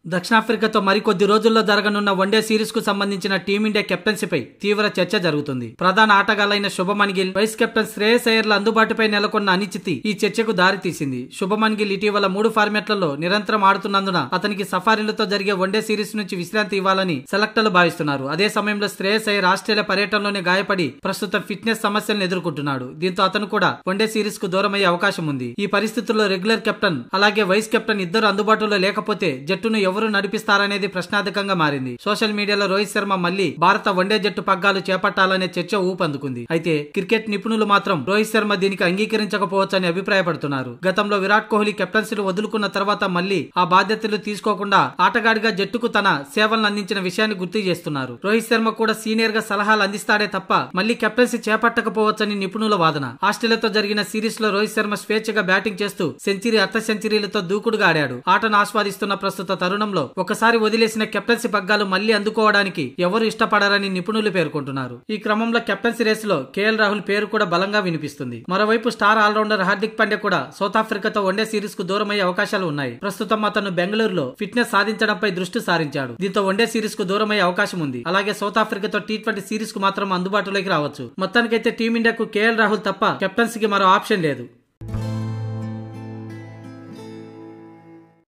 దక్షిణాఫ్రికాతో మరికొద్ది రోజుల్లో జరగనున్న వన్డే సిరీస్ కు సంబంధించిన టీమిండియా కెప్టెన్సీపై తీవ్ర చర్చ జరుగుతుంది. ప్రధాన ఆటగాళ్లైన శుభమన్ గిల్, వైస్ కెప్టెన్ శ్రేయస్ అయ్యర్ల అందుబాటుపై నెలకొన్న అనిశ్చితి ఈ చర్చకు దారితీసింది. శుభమన్ గిల్ ఇటీవల 3 ఫార్మాట్లలో నిరంతరం ఆడుతున్నందున అతనికి సఫారీలతో జరిగే వన్డే సిరీస్ నుంచి విశ్రాంతి ఇవ్వాలని సెలెక్టర్లు భావిస్తున్నారు. అదే సమయంలో శ్రేయస్ అయ్యర్ ఆస్ట్రేలియా పర్యటనలోనే గాయపడి ప్రస్తుతం ఫిట్నెస్ సమస్యలను ఎదుర్కొంటున్నాడు. దీంతో అతను కూడా వన్డే సిరీస్ కు దూరమయ్యే అవకాశం ఉంది. ఈ పరిస్థితుల్లో రెగ్యులర్ కెప్టెన్ అలాగే వైస్ కెప్టెన్ ఇద్దరు అందుబాటులో లేకపోతే జట్టును ఎవరు నడిపిస్తారనేది ప్రశ్నార్థకంగా మారింది. సోషల్ మీడియాలో రోహిత్ శర్మ మళ్లీ భారత వన్డే జట్టు పగ్గాలు చేపట్టాలనే చర్చ ఊపందుకుంది. అయితే క్రికెట్ నిపుణులు మాత్రం రోహిత్ శర్మ దీనికి అంగీకరించకపోవచ్చని అభిప్రాయపడుతున్నారు. గతంలో విరాట్ కోహ్లీ కెప్టెన్సీలు వదులుకున్న తర్వాత మళ్లీ ఆ బాధ్యతలు తీసుకోకుండా ఆటగాడిగా జట్టుకు తన సేవలను అందించిన విషయాన్ని గుర్తు చేస్తున్నారు. రోహిత్ శర్మ కూడా సీనియర్ గా సలహాలు అందిస్తాడే తప్ప మళ్లీ కెప్టెన్సీ చేపట్టకపోవచ్చని నిపుణుల వాదన. ఆస్ట్రేలియాతో జరిగిన సిరీస్ లో రోహిత్ శర్మ స్వేచ్ఛగా బ్యాటింగ్ చేస్తూ సెంచరీ, అర్ధ సెంచరీలతో దూకుడుగా ఆడాడు. ఆటను ఆస్వాదిస్తున్న ప్రస్తుత తరుణంలో ఒకసారి వదిలేసిన కెప్టెన్సీ పగ్గాలు మళ్లీ అందుకోవడానికి ఎవరు ఇష్టపడరని నిపుణులు పేర్కొంటున్నారు. ఈ క్రమంలో కెప్టెన్సీ రేసులో కేఎల్ రాహుల్ పేరు కూడా బలంగా వినిపిస్తుంది. మరోవైపు స్టార్ ఆల్రౌండర్ హార్దిక్ పాండ్యా కూడా సౌత్ ఆఫ్రికాతో వన్డే సిరీస్ కు దూరమయ్యే అవకాశాలు ఉన్నాయి. ప్రస్తుతం అతను బెంగళూరులో ఫిట్నెస్ సాధించడంపై దృష్టి సారించాడు. దీంతో వన్డే సిరీస్ కు దూరమయ్యే అవకాశం ఉంది. అలాగే సౌత్ ఆఫ్రికాతో టీ20 సిరీస్ కు మాత్రం అందుబాటులోకి రావచ్చు. మొత్తానికైతే టీమిండియాకు కేఎల్ రాహుల్ తప్ప కెప్టెన్సీకి మరో ఆప్షన్ లేదు.